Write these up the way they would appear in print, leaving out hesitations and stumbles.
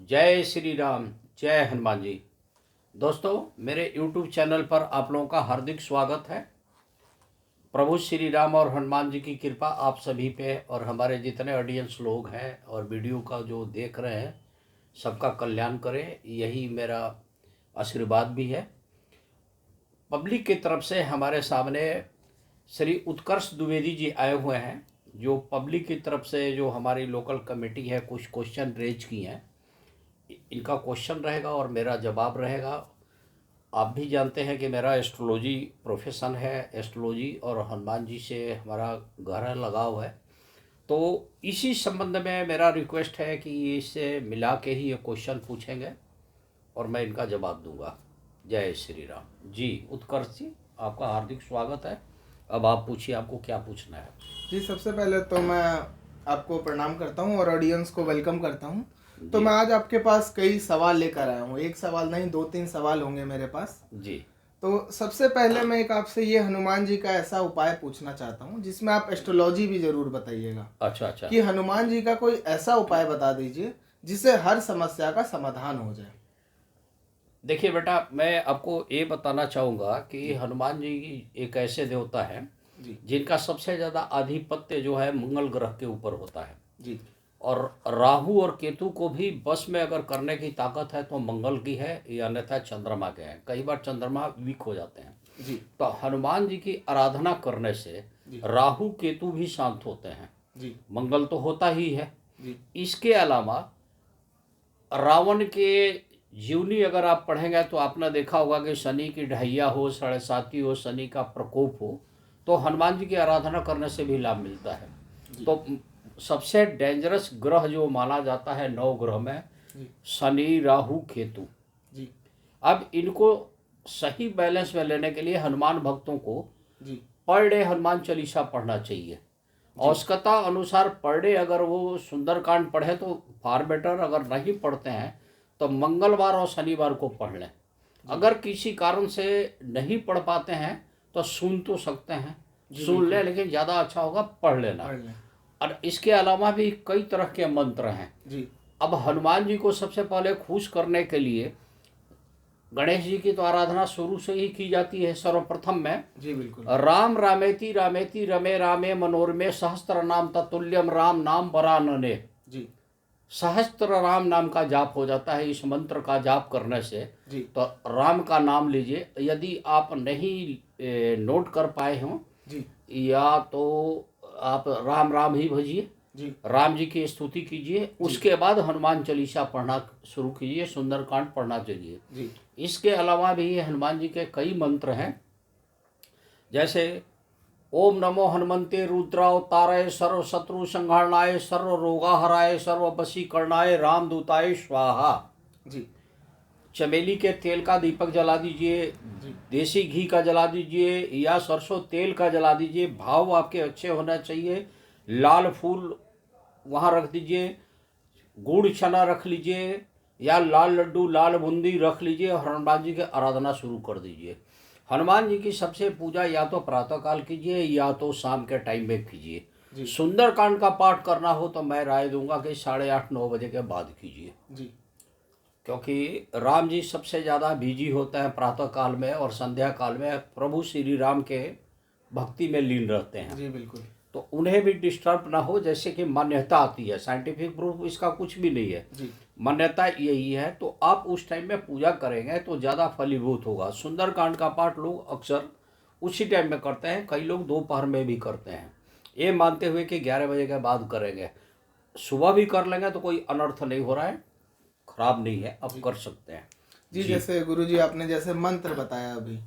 जय श्री राम, जय हनुमान जी। दोस्तों, मेरे YouTube चैनल पर आप लोगों का हार्दिक स्वागत है। प्रभु श्री राम और हनुमान जी की कृपा आप सभी पे और हमारे जितने ऑडियंस लोग हैं और वीडियो का जो देख रहे हैं सबका कल्याण करें, यही मेरा आशीर्वाद भी है। पब्लिक की तरफ से हमारे सामने श्री उत्कर्ष द्विवेदी जी आए हुए हैं, जो पब्लिक की तरफ से जो हमारी लोकल कमेटी है कुछ क्वेश्चन रेज की हैं। इनका क्वेश्चन रहेगा और मेरा जवाब रहेगा। आप भी जानते हैं कि मेरा एस्ट्रोलॉजी प्रोफेशन है, एस्ट्रोलॉजी और हनुमान जी से हमारा गहरा लगाव है। तो इसी संबंध में मेरा रिक्वेस्ट है कि इससे मिला के ही ये क्वेश्चन पूछेंगे और मैं इनका जवाब दूंगा। जय श्री राम जी। उत्कर्ष जी, आपका हार्दिक स्वागत है। अब आप पूछिए, आपको क्या पूछना है। जी, सबसे पहले तो मैं आपको प्रणाम करता हूं और ऑडियंस को वेलकम करता हूं। तो मैं आज आपके पास कई सवाल लेकर आया हूं। एक सवाल नहीं, 2-3 सवाल होंगे मेरे पास जी। तो सबसे पहले मैं एक आपसे ये हनुमान जी का ऐसा उपाय पूछना चाहता हूं जिसमें आप एस्ट्रोलॉजी भी जरूर बताइएगा। अच्छा। कि हनुमान जी का कोई ऐसा उपाय बता दीजिए जिससे हर समस्या का समाधान हो जाए। देखिए बेटा, मैं आपको ये बताना चाहूँगा कि हनुमान जी एक ऐसे देवता हैं जी जिनका सबसे ज़्यादा आधिपत्य जो है मंगल ग्रह के ऊपर होता है। जी और राहु और केतु को भी बस में अगर करने की ताकत है तो मंगल की है, या अन्यथा चंद्रमा के हैं। कई बार चंद्रमा वीक हो जाते हैं। जी तो हनुमान जी की आराधना करने से जी राहु केतु भी शांत होते हैं। जी मंगल तो होता ही है। जी इसके अलावा रावण के जीवनी अगर आप पढ़ेंगे तो आपने देखा होगा कि शनि की ढैया हो, 7.5 हो, शनि का प्रकोप हो, तो हनुमान जी की आराधना करने से भी लाभ मिलता है। तो सबसे डेंजरस ग्रह जो माना जाता है 9 ग्रह में, शनि, राहु, केतु। जी अब इनको सही बैलेंस में लेने के लिए हनुमान भक्तों को जी पर डे हनुमान चालीसा पढ़ना चाहिए। औसकता अनुसार पर डे अगर वो सुंदरकांड पढ़े तो फार बेटर। अगर नहीं पढ़ते हैं तो मंगलवार और शनिवार को पढ़ लें। अगर किसी कारण से नहीं पढ़ पाते हैं तो सुन तो सकते हैं, सुन लें, लेकिन ज़्यादा अच्छा होगा पढ़ लेना। और इसके अलावा भी कई तरह के मंत्र हैं जी अब हनुमान जी को सबसे पहले खुश करने के लिए गणेश जी की तो आराधना शुरू से ही की जाती है। सर्वप्रथम में जी बिल्कुल। राम रामेति रामेति रमे रामे मनोरमे सहस्त्र नाम तत्तुल्यम राम नाम वरानने। जी सहस्त्र राम नाम का जाप हो जाता है। इस मंत्र का जाप करने से जी तो राम का नाम लीजिए। यदि आप नहीं नोट कर पाए हों जी या तो आप राम राम ही भजिए, जी राम जी की स्तुति कीजिए, उसके बाद हनुमान चालीसा पढ़ना शुरू कीजिए, सुंदरकांड पढ़ना चाहिए। जी इसके अलावा भी हनुमान जी के कई मंत्र हैं, जैसे ओम नमो हनुमते रुद्रावताराय सर्व शत्रु संहारणाय सर्व रोगाहराय सर्व वशीकरणाय रामदूताय स्वाहा। जी चमेली के तेल का दीपक जला दीजिए, देसी घी का जला दीजिए या सरसों तेल का जला दीजिए। भाव आपके अच्छे होना चाहिए। लाल फूल वहाँ रख दीजिए, गुड़ चना रख लीजिए या लाल लड्डू लाल बूंदी रख लीजिए और हनुमान जी की आराधना शुरू कर दीजिए। हनुमान जी की सबसे पूजा या तो प्रातःकाल कीजिए या तो शाम के टाइम में कीजिए। सुंदरकांड का पाठ करना हो तो मैं राय दूंगा कि 8:30-9 बजे के बाद कीजिए, जी क्योंकि राम जी सबसे ज़्यादा बिजी होते हैं प्रातः काल में और संध्या काल में प्रभु श्री राम के भक्ति में लीन रहते हैं। जी बिल्कुल। तो उन्हें भी डिस्टर्ब ना हो, जैसे कि मान्यता आती है। साइंटिफिक प्रूफ इसका कुछ भी नहीं है, मान्यता यही है। तो आप उस टाइम में पूजा करेंगे तो ज़्यादा फलीभूत होगा। सुंदरकांड का पाठ लोग अक्सर उसी टाइम में करते हैं, कई लोग दोपहर में भी करते हैं, ये मानते हुए कि 11 बजे के बाद करेंगे। सुबह भी कर लेंगे तो कोई अनर्थ नहीं हो रहा है, खराब नहीं है, अब कर सकते हैं। जी जैसे गुरुजी आपने जैसे मंत्र बताया, अभी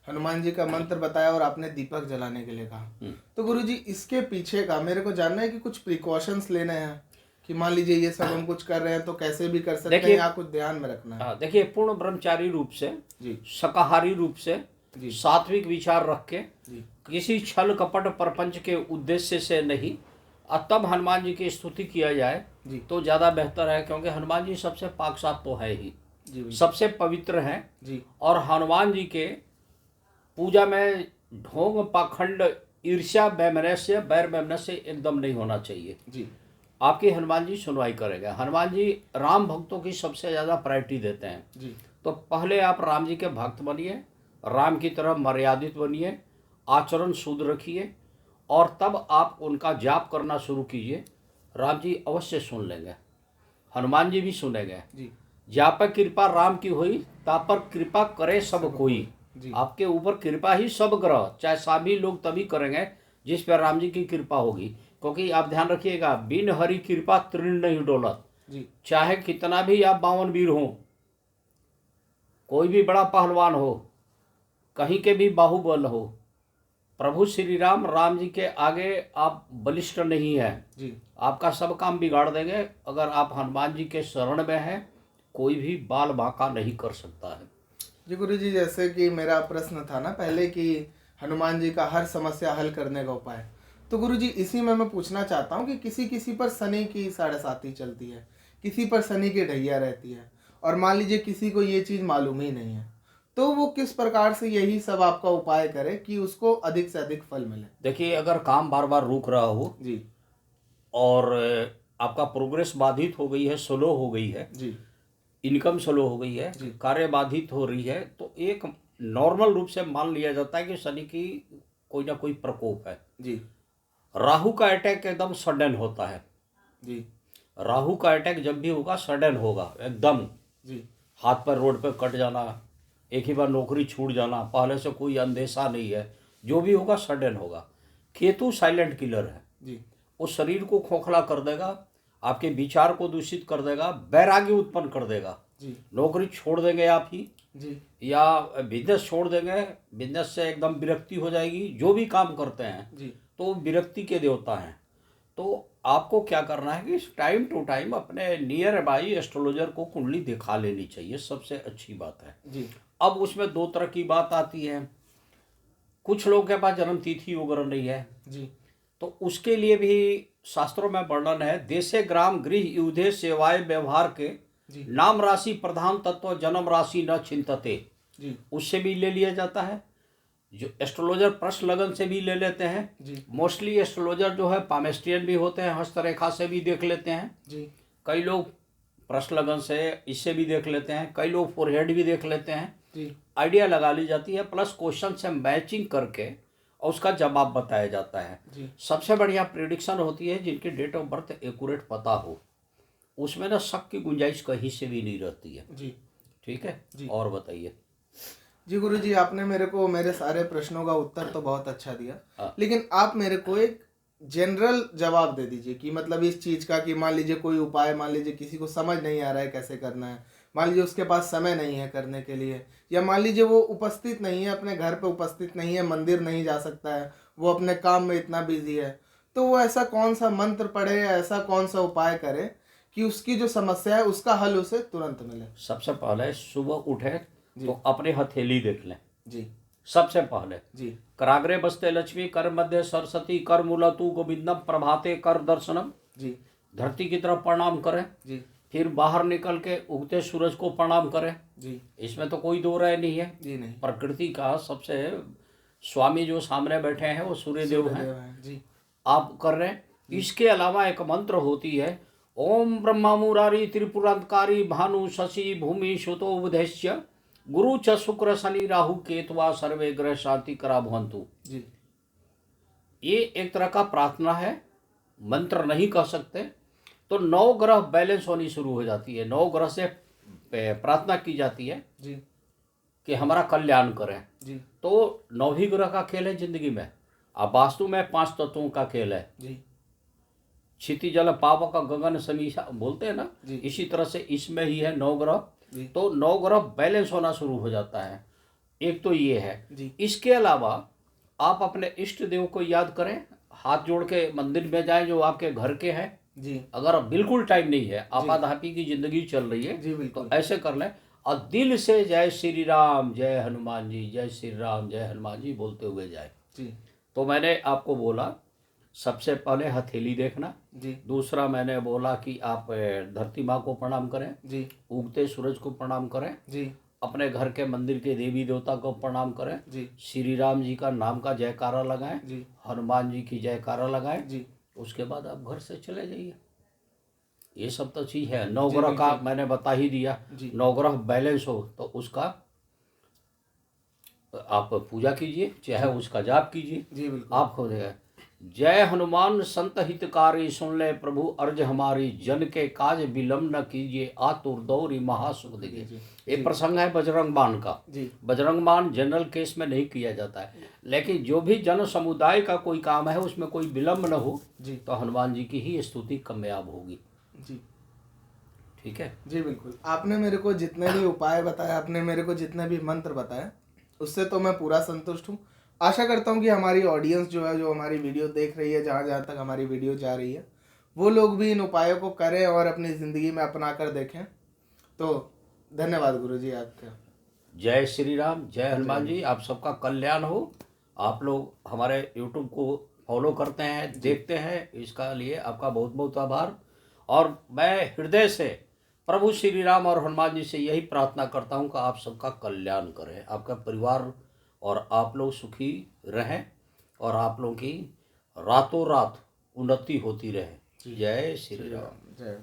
हनुमान जी का मंत्र बताया और आपने दीपक जलाने के लिए कहा, तो गुरुजी इसके पीछे का मेरे को जानना है कि कुछ प्रिकॉशंस लेने हैं कि मान लीजिए ये सब हम कुछ कर रहे हैं तो कैसे भी कर सकते हैं या कुछ ध्यान में रखना है। देखिए, पूर्ण ब्रह्मचारी रूप से, शाकाहारी रूप से, सात्विक विचार रख के, किसी छल कपट प्रपंच के उद्देश्य से नहीं, और तब हनुमान जी की स्तुति किया जाए तो ज़्यादा बेहतर है। क्योंकि हनुमान जी सबसे पाक साफ तो है ही, सबसे पवित्र हैं। और हनुमान जी के पूजा में ढोंग पाखंड ईर्ष्या वैमनस्य बैर वैमनस्य एकदम नहीं होना चाहिए। आपकी हनुमान जी सुनवाई करेंगे। हनुमान जी राम भक्तों की सबसे ज़्यादा प्रायोरिटी देते हैं। जी तो पहले आप राम जी के भक्त बनिए, राम की तरह मर्यादित बनिए, आचरण शुद्ध रखिए, और तब आप उनका जाप करना शुरू कीजिए। राम जी अवश्य सुन लेंगे, हनुमान जी भी सुनेंगे। जी जा पर कृपा राम की हुई, ता पर कृपा करे सब कोई। जी आपके ऊपर कृपा ही सब ग्रह, चाहे सभी लोग तभी करेंगे जिस पर राम जी की कृपा होगी। क्योंकि आप ध्यान रखिएगा, बिन हरि कृपा तृण नहीं डोलत। जी चाहे कितना भी आप 52 वीर हो, कोई भी बड़ा पहलवान हो, कहीं के भी बाहुबल हो, प्रभु श्री राम राम जी के आगे आप बलिष्ठ नहीं है। जी आपका सब काम बिगाड़ देंगे। अगर आप हनुमान जी के शरण में हैं, कोई भी बाल बांका नहीं कर सकता है। जी गुरु जी, जैसे कि मेरा प्रश्न था ना पहले कि हनुमान जी का हर समस्या हल करने का उपाय, तो गुरु जी इसी में मैं पूछना चाहता हूँ कि किसी किसी पर शनि की 7.5 चलती है, किसी पर शनि की ढैया रहती है, और मान लीजिए किसी को ये चीज़ मालूम ही नहीं है, तो वो किस प्रकार से यही सब आपका उपाय करे कि उसको अधिक से अधिक फल मिले। देखिए, अगर काम बार बार रुक रहा हो जी और आपका प्रोग्रेस बाधित हो गई है, स्लो हो गई है, जी इनकम स्लो हो गई है, जी कार्य बाधित हो रही है, तो एक नॉर्मल रूप से मान लिया जाता है कि शनि की कोई ना कोई प्रकोप है। जी राहु का अटैक एकदम सडन होता है। जी राहु का अटैक जब भी होगा सडन होगा एकदम। जी हाथ पर रोड पे कट जाना, एक ही बार नौकरी छूट जाना, पहले से कोई अंदेशा नहीं है, जो भी होगा सडन होगा। केतु साइलेंट किलर है, जी वो शरीर को खोखला कर देगा, आपके विचार को दूषित कर देगा, वैराग्य उत्पन्न कर देगा। जी नौकरी छोड़ देंगे आप ही, जी या बिजनेस छोड़ देंगे, बिजनेस से एकदम विरक्ति हो जाएगी। जो भी काम करते हैं जी तो वो विरक्ति के देवता हैं। तो आपको क्या करना है कि टाइम टू टाइम अपने नियर बाई एस्ट्रोलॉजर को कुंडली दिखा लेनी चाहिए, सबसे अच्छी बात है। जी अब उसमें दो तरह की बात आती है। कुछ लोगों के पास जन्म तिथि वगैरह नहीं है, जी तो उसके लिए भी शास्त्रों में वर्णन है। देशे ग्राम गृह युद्धे सेवाए व्यवहार के, जी नाम राशि प्रधान तत्व जन्म राशि न चिंतते, जी उससे भी ले लिया जाता है। जो एस्ट्रोलॉजर प्रश्न लगन से भी ले लेते हैं। जी मोस्टली एस्ट्रोलॉजर जो है पामेस्ट्रियन भी होते हैं, हस्तरेखा से भी देख लेते हैं। जी कई लोग प्रश्न लगन से इससे भी देख लेते हैं, कई लोग फोरहेड भी देख लेते हैं। जी आइडिया लगा ली जाती है, प्लस क्वेश्चन से मैचिंग करके और उसका जवाब बताया जाता है। जी सबसे बढ़िया प्रिडिक्शन होती है जिनकी डेट ऑफ बर्थ एक्यूरेट पता हो, उसमें ना शक की गुंजाइश कहीं से भी नहीं रहती है। जी ठीक है जी और बताइए। जी गुरु जी, आपने मेरे को मेरे सारे प्रश्नों का उत्तर तो बहुत अच्छा दिया, हाँ। लेकिन आप मेरे को एक जनरल जवाब दे दीजिए कि मतलब इस चीज़ का कि मान लीजिए कोई उपाय, मान लीजिए किसी को समझ नहीं आ रहा है कैसे करना है, मान लीजिए उसके पास समय नहीं है करने के लिए, या मान लीजिए वो उपस्थित नहीं है, अपने घर पे उपस्थित नहीं है, मंदिर नहीं जा सकता है, वो अपने काम में इतना बिजी है, तो वो ऐसा कौन सा मंत्र पढ़े या ऐसा कौन सा उपाय करे कि उसकी जो समस्या है उसका हल उसे तुरंत मिले। सबसे पहले सुबह उठे जी तो अपने हथेली देख लें। जी सबसे पहले जी कराग्रे बसते लक्ष्मी, कर मध्य सरस्वती, कर मूलतु गोविंदम, प्रभाते कर दर्शनम। जी धरती की तरफ प्रणाम करें, जी फिर बाहर निकल के उगते सूरज को प्रणाम करें। जी इसमें तो कोई दो राय नहीं है। जी नहीं, प्रकृति का सबसे स्वामी जो सामने बैठे हैं वो सूर्यदेव हैं, सूर्यदेव हैं जी। आप कर रहे हैं। इसके अलावा एक मंत्र होती है, ओम ब्रह्मा मुरारी त्रिपुरांतकारी भानु शशि भूमि सुतो बुधैश्य, गुरु च शुक्र शनि राहु केतवा सर्वे ग्रह शांति करा भवंतु। जी ये एक तरह का प्रार्थना है, मंत्र नहीं कह सकते। तो 9 ग्रह बैलेंस होनी शुरू हो जाती है। 9 ग्रह से प्रार्थना की जाती है जी कि हमारा कल्याण करें। जी तो 9 ही ग्रह का खेल है जिंदगी में। अब वास्तु में 5 तत्वों का खेल है। जी क्षिति जल पावक गगन समीसा बोलते हैं ना, जी इसी तरह से इसमें ही है 9 ग्रह। जी तो 9 ग्रह बैलेंस होना शुरू हो जाता है। एक तो ये है। जी इसके अलावा आप अपने इष्ट देव को याद करें, हाथ जोड़ के मंदिर में जाएं जो आपके घर के हैं। जी अगर बिल्कुल टाइम नहीं है, आपाधापी की जिंदगी चल रही है, जी तो बिल्कुल ऐसे कर लें और दिल से जय श्री राम जय हनुमान जी, जय श्री राम जय हनुमान जी बोलते हुए जाए। जी तो मैंने आपको बोला सबसे पहले हथेली देखना, जी दूसरा मैंने बोला कि आप धरती माँ को प्रणाम करें, जी उगते सूरज को प्रणाम करें, जी अपने घर के मंदिर के देवी देवता को प्रणाम करें, जी श्री राम जी का नाम का जयकारा लगाएं, जी हनुमान जी की जयकारा लगाएं। जी उसके बाद आप घर से चले जाइए। ये सब तो चीज़ है। नवग्रह का मैंने बता ही दिया। जी। नवग्रह बैलेंस हो तो उसका आप पूजा कीजिए, चाहे उसका जाप कीजिए, जी बिल्कुल। आप हो जाएगा। जय हनुमान संत हितकारी, सुन ले प्रभु अर्ज हमारी, जन के काज विलम्ब न कीजिए, आतुर दौरी महासुख देंगे। जी ये प्रसंग है बजरंग बाण का। जी बजरंग बाण जनरल केस में नहीं किया जाता है, लेकिन जो भी जन समुदाय का कोई काम है उसमें कोई विलम्ब न हो जी तो हनुमान जी की ही स्तुति कामयाब होगी। जी ठीक है जी बिल्कुल। आपने मेरे को जितने भी उपाय बताए, आपने मेरे को जितने भी मंत्र बताए, उससे तो मैं पूरा संतुष्ट हूँ। आशा करता हूँ कि हमारी ऑडियंस जो है, जो हमारी वीडियो देख रही है, जहाँ जहाँ तक हमारी वीडियो जा रही है, वो लोग भी इन उपायों को करें और अपनी ज़िंदगी में अपना कर देखें। तो धन्यवाद गुरुजी आपका। जय श्री राम, जय हनुमान जी। आप सबका कल्याण हो। आप लोग हमारे यूट्यूब को फॉलो करते हैं, देखते हैं, इसका लिए आपका बहुत बहुत आभार। और मैं हृदय से प्रभु श्री राम और हनुमान जी से यही प्रार्थना करता हूं कि आप सबका कल्याण करें, आपका परिवार और आप लोग सुखी रहें और आप लोगों की रातों रात उन्नति होती रहे। जय श्री राम। जय